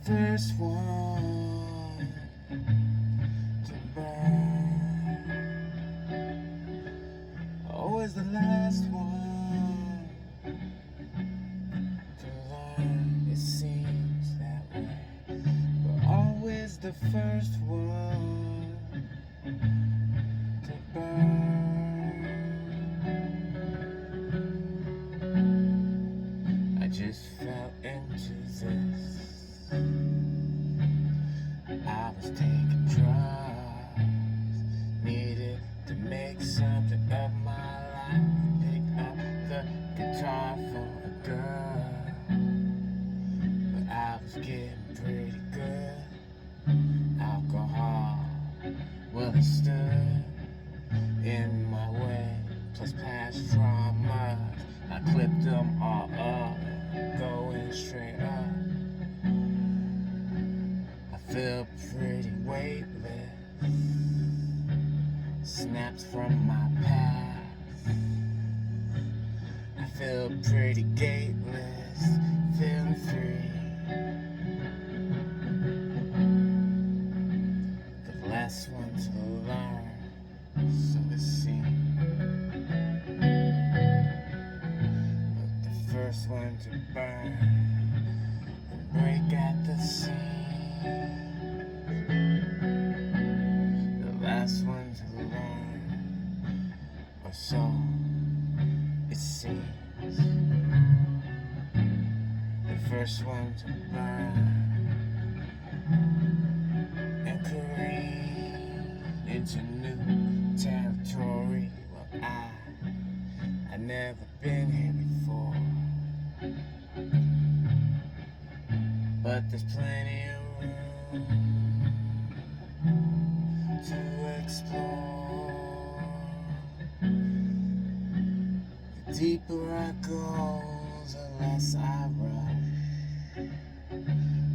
first one to burn, always the last one to learn. It seems that way, but always the first one to burn. I just fell into this. I was taking drugs, needed to make something of my life. Picked up the guitar for a girl, but I was getting pretty good. Alcohol, well, it stood in my way, plus past traumas. I clipped them all up, going straight up. I feel pretty weightless, snaps from my past. I feel pretty gateless, feeling free. The last one to learn, so it seems, but the first one to burn and break at the seams. The last one to learn, or so it seems. The first one to burn and careen into new territory. Well, I've never been here before, but there's plenty of room to explore. The deeper I go, the less I rush.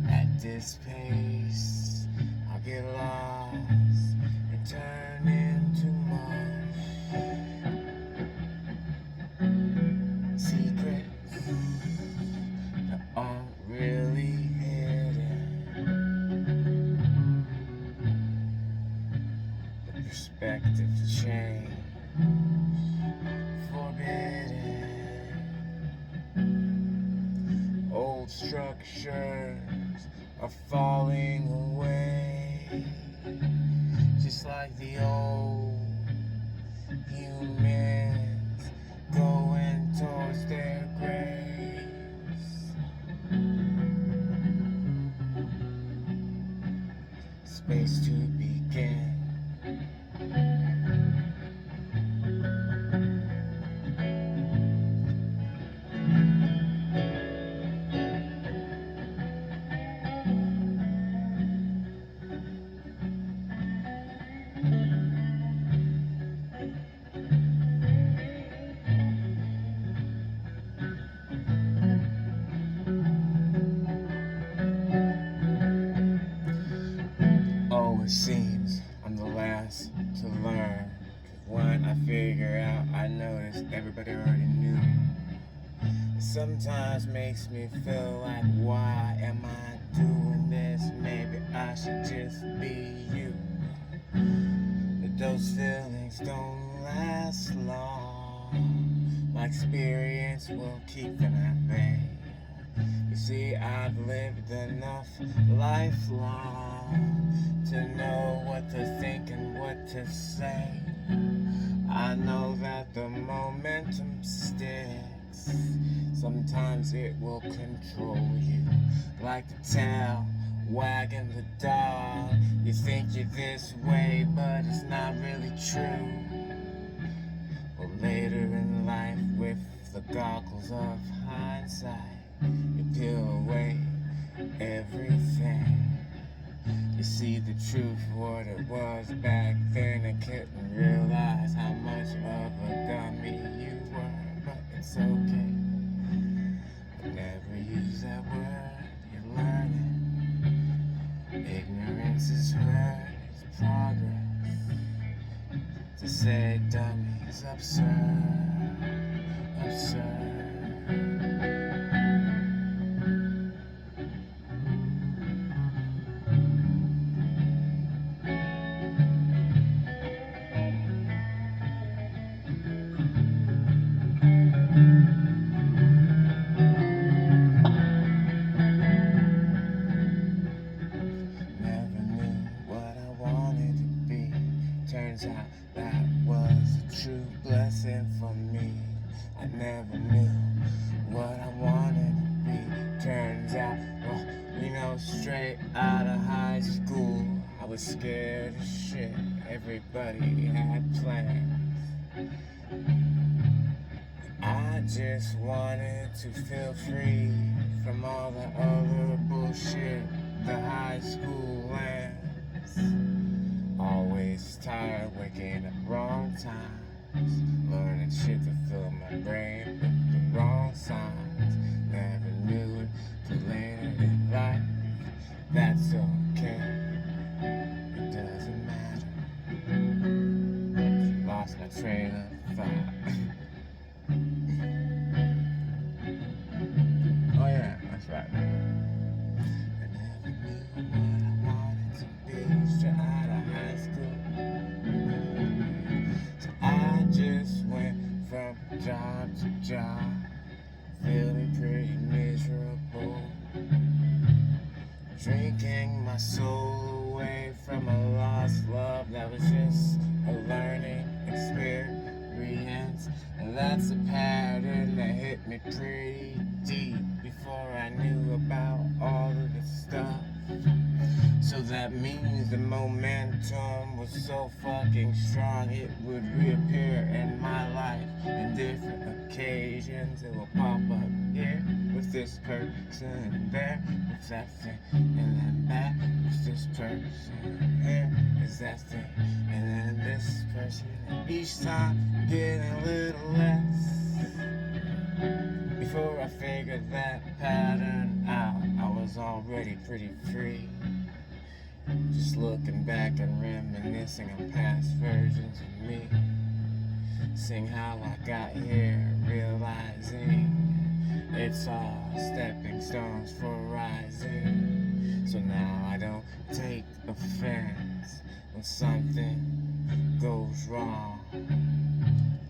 At this pace, I'll get lost and turn into mush. Secrets that aren't really hidden. The perspective change, forbidden. Old structures are falling away, just like the old humans going towards their graves. Space to begin. Oh, it seems I'm the last to learn. When I figure out, I notice everybody already knew. It sometimes makes me feel like, why am I doing this? Maybe I should just be you. But those feelings don't last long. My experience will keep them at bay. You see, I've lived enough lifelong to know what to think and what to say. I know that the momentum sticks. Sometimes it will control you, like the tail wagging the dog. You think you're this way, but it's not really true. Well, later in life, with the goggles of hindsight, you peel away everything. You see the truth, what it was back then. I couldn't realize how much of a dummy you were, but it's okay. I never use that word, you learn it. Ignorance is hurt, it's progress. To say dummy is absurd, absurd. Straight out of high school, I was scared as shit. Everybody had plans. I just wanted to feel free from all the other bullshit the high school lands. Always tired, waking at wrong times, learning shit to fill my brain with the wrong signs. Never knew it till later in life. That's okay, it doesn't matter. Lost my train of thought. Oh yeah, that's right. I never knew what I wanted to be straight out of high school. So I just went from job to job, feeling pretty miserable, drinking my soul away from a lost love that was just a learning experience. And that's a pattern that hit me pretty deep before I knew about all of the stuff. So that means the momentum was so fucking strong, it would reappear in my life in different occasions. It will pop up here with this person, and there with that thing, and then back with this person, here is that thing, and then this person. And each time getting a little less. Before I figured that pattern out, I was already pretty free. Just looking back and reminiscing on past versions of me. Seeing how I got here, realizing it's all stepping stones for rising. So now I don't take offense when something goes wrong.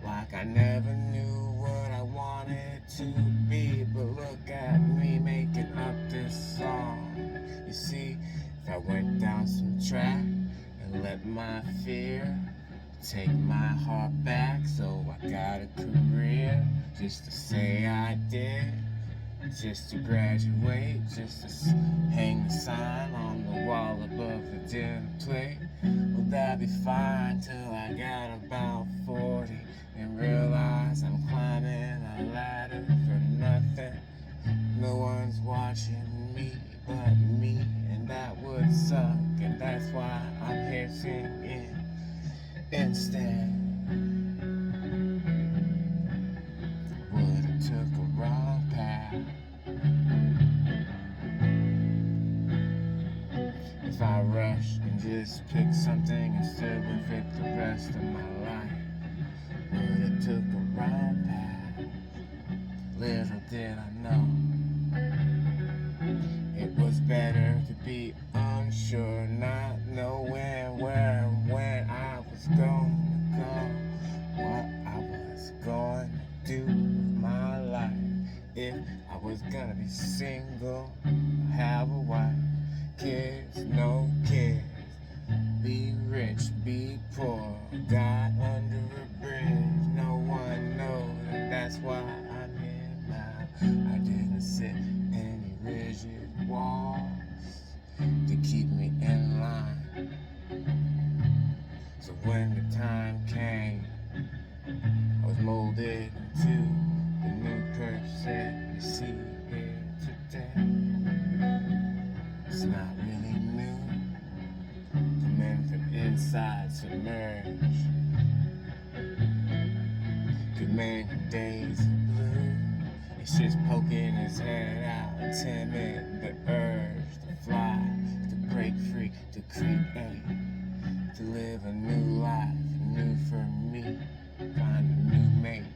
Like I never knew what I wanted to be, but look at me making up this song. You see, if I went down some track and let my fear take my heart back, so I got a career just to say I did, just to graduate, just to hang the sign on the wall above the dinner plate. Well, that'd be fine till I got about 40 and realize I'm climbing a ladder for nothing. No one's watching me but me, and that would suck, and that's why I'm here singing instead. Would've took a wrong path if I rushed and just picked something and stood with it the rest of my life. Would've took a wrong path, little did I know. It was better to be unsure, not knowing where and when I was going to go, what I was going to do with my life. If I was gonna be single, have a wife, kids, no kids, be rich, be poor, die under a bridge, no one knows, and that's why I'm here now. I didn't sit any rigid walls to keep me in line. So when the time came, I was molded into the new person you see here today. It's not really new, coming from inside submerged. Through many days of blue, it's just poking his head out, timid but urge to fly, to break free, to create, to live a new life, new for me, find a new mate,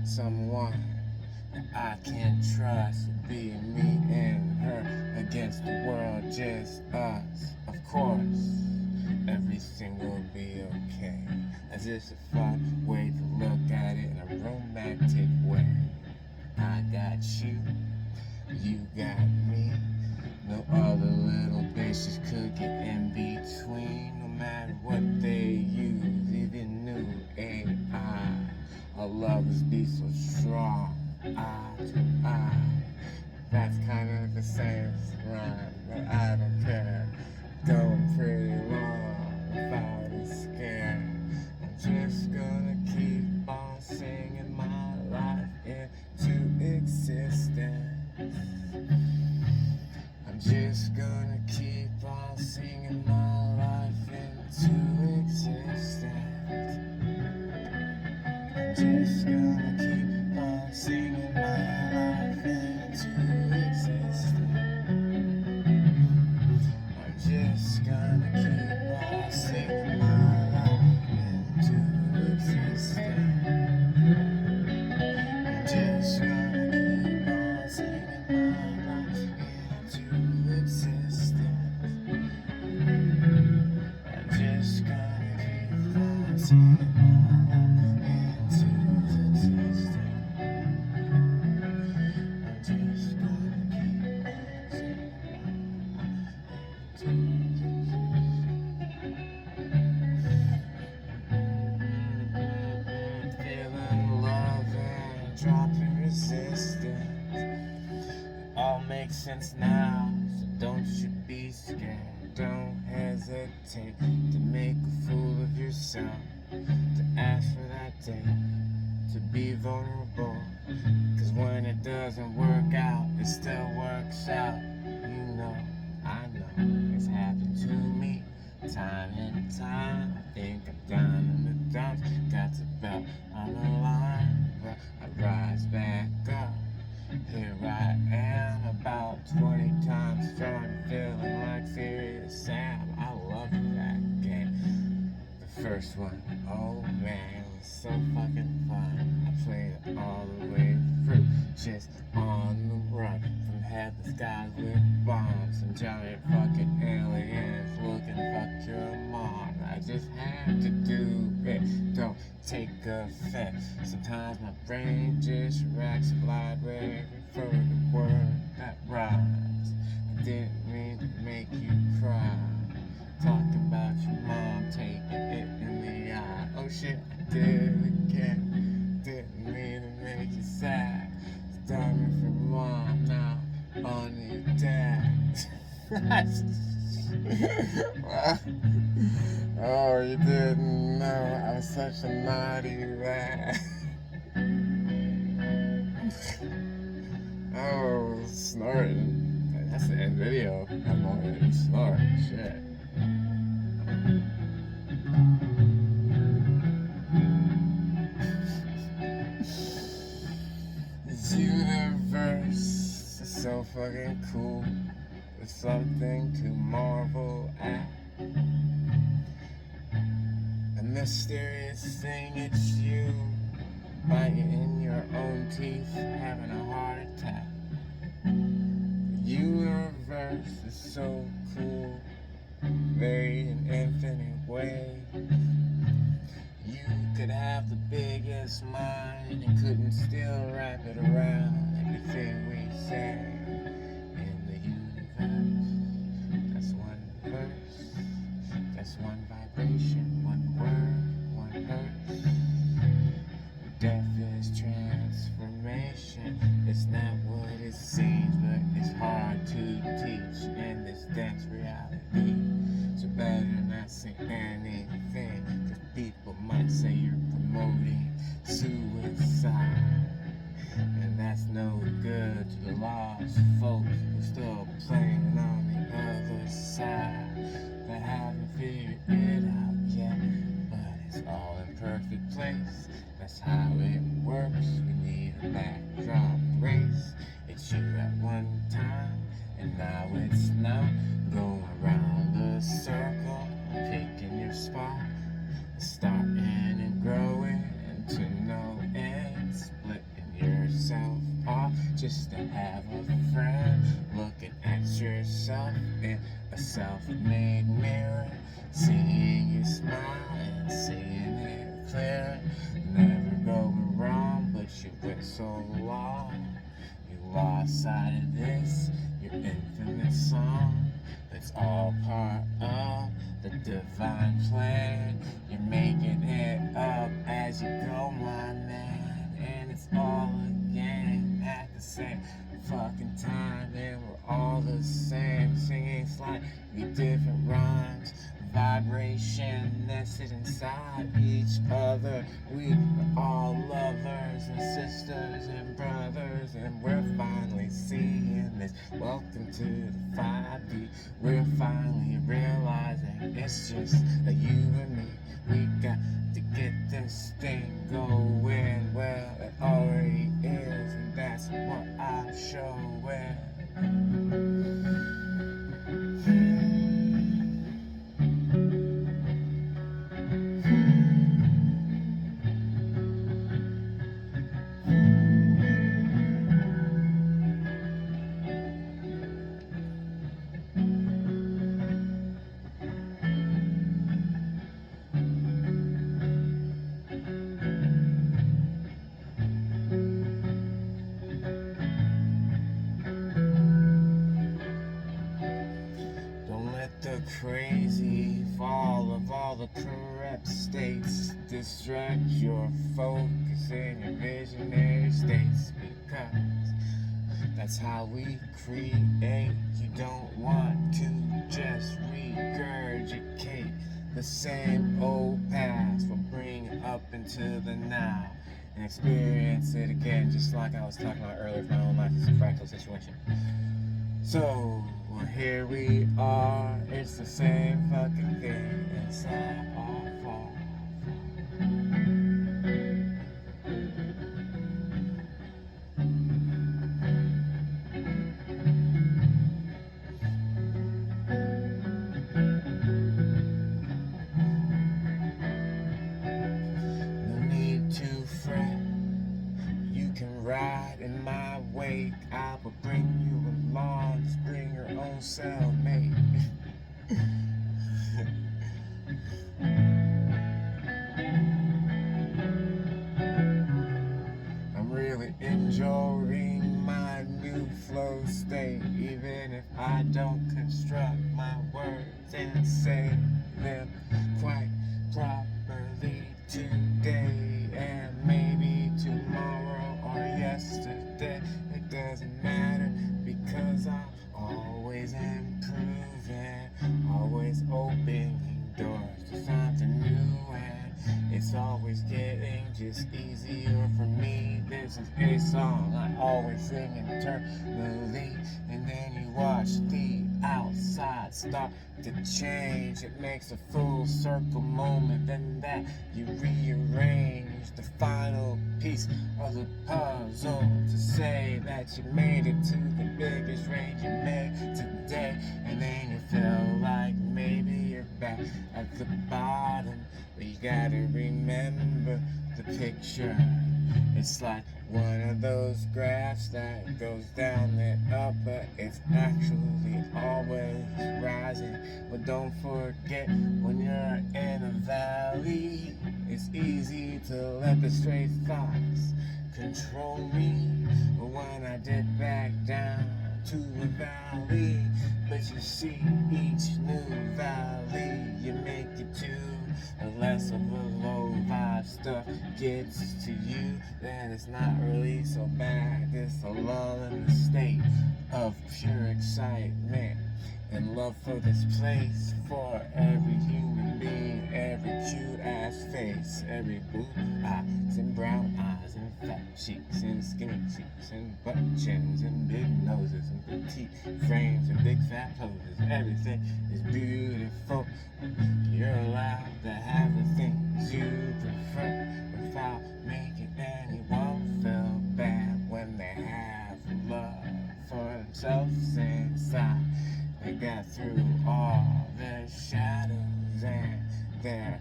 someone that I can trust, be me and her against the world, just us. Of course, everything will be okay, as it's a fun way to look at it in a romantic way. I got you, you got me. No other little bitches could get in between, no matter what they use, even new AI. Our love is be so strong, eye to eye. That's kind of the same rhyme, but I don't care. Going pretty long without a scare. I'm just gonna keep on singing my life into existence. I'm just gonna keep on singing my life into existence. I'm just gonna keep on singing my life into existence. I'm just gonna keep on singing my life into existence. I'm just gonna keep on singing my life into existence. I'm just gonna keep on singing my life into existence. I'm just gonna keep on singing my life into existence. Feeling love and dropping resistance. All makes sense now, so don't you be scared. Don't hesitate to make a fool of yourself, to ask for that date, to be vulnerable. Cause when it doesn't work out, it still works out. You know, I know, it's happened to me time and time. I think I'm down in the dumps, got to belt on the line, but I rise back up. Here I am, about 20 times strong, feeling like serious Sam. I love that game. The first one, oh man, it was so fucking fun. I played it all the way through, just on the run, from head to skies with bombs and giant fucking aliens looking fuck your mom. I just had to do it, don't take offense. Sometimes my brain just racks a library for the word that rhymes. I didn't mean to make you cry, talking about your mom taking it in the eye. Oh shit, I did it again. Didn't mean to make you sad. Starting from mom, now on your dad. Oh, you didn't know I was such a naughty lad. Oh, snorting. That's the end video. I'm already snorting. Shit. This universe is so fucking cool. It's something to marvel at. A mysterious thing, it's you. Biting in your own teeth, having a heart attack. The universe is so cool, varied in infinite ways. You could have the biggest mind and couldn't still wrap it around everything we say in the universe. That's one verse, that's one vibration, one word, one verse. Death is transformation. It's not what it seems, but it's hard to teach in this dense reality. So better not say anything, cause people might say you're promoting suicide. And that's no good to the lost folks who still playing on the other side. They haven't figured it out yet, but it's all in perfect place. That's how it works. We need a backdrop race. It's you at one time, and now it's not. Going around the circle, picking your spot, starting and growing to no end, splitting yourself off just to have a friend. Looking at yourself in a self-made mirror, seeing you smile and seeing it clear. Never going wrong, but you went so long. You lost sight of this, your infinite song. It's all part of the divine plan. You're making it up as you go, my man. And it's all again at the same fucking time. the same, singing slightly different rhymes. Vibration nested inside each other. We are all lovers and sisters and brothers, and we're finally seeing this. Welcome to the 5D. We're finally realizing it's just a you and me. We got to get this thing going. Well, it already is, and that's what I'm showing. Don't let the crazy fall of all the corrupt states distract your focus and your visionary states, because that's how we create. You don't want to just regurgitate the same old past. We'll bring it up into the now and experience it again, just like I was talking about earlier. My own life is a fractal situation. So, well, here we are, it's the same fucking thing inside our fall. No need to fret, you can ride in my wake. I will bring you along, just bring your own cellmate. I'm really enjoying my new flow state, even if I don't construct my words and say them quite properly today, and maybe tomorrow or yesterday. It doesn't matter, because I'm always improving, always opening doors to something new, and it's always getting just easier for me. This is a song I always sing internally, and then you watch the outside start to change. It makes a full circle moment, then that you rearrange the final piece of the puzzle to say that you made it to the biggest range you made today, and then you feel like maybe you're back at the bottom, but you gotta remember the picture. It's like one of those graphs that goes down and up, but it's actually always rising. But don't forget, when you're in a valley, it's easy to let the stray thoughts control me. But when I dip back down to a valley, but you see each new valley you make it to, unless of a low vibe stuff gets to you, then it's not really so bad. It's a lull in the state of pure excitement and love for this place, for every human being, every cute ass face, every blue eyes and brown eyes and fat cheeks and skinny cheeks and butt chins and big noses and petite frames and big fat poses. Everything is beautiful. You're allowed to have the things you prefer without making anyone feel bad when they have love for themselves inside. They got through all their shadows and their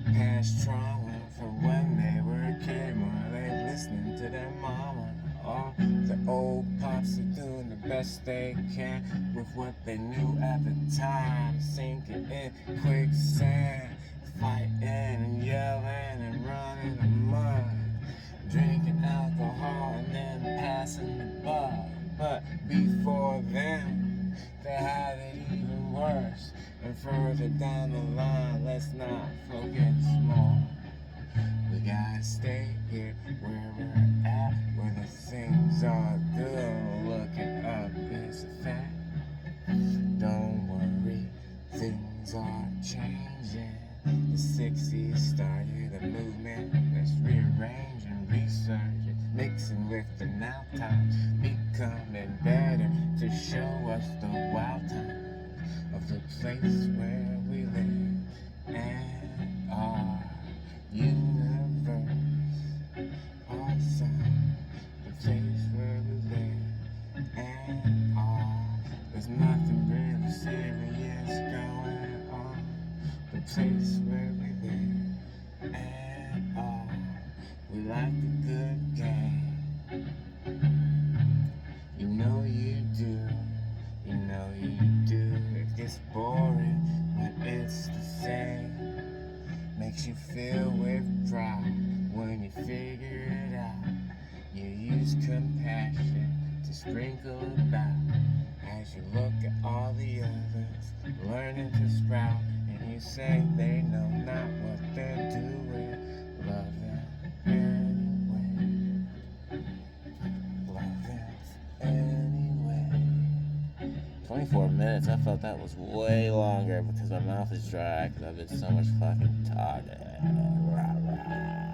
past trauma from when they were a kid. While they listening to their mama, all the old pops are doing the best they can with what they knew at the time, sinking in quicksand, fighting and yelling and running amok, drinking alcohol and then passing the buck. But before them, they had it even worse. And further down the line, let's not focus more. We gotta stay here where we're at, where the things are good. Looking up is a fact. show us the wild time of the place where we live and our universe. Awesome, the place where we live and our. There's nothing really serious going on. The place where we live and our. We like a good game. You know you do. You know you do. It gets boring when it's the same. Makes you feel with pride when you figure it out. You use compassion to sprinkle about as you look at all the others learning to sprout, and you say they know not what they're doing. Love them anyway. Love them anyway. 24 minutes. I felt that was way longer because my mouth is dry because I've been so much fucking talking. Rah, rah.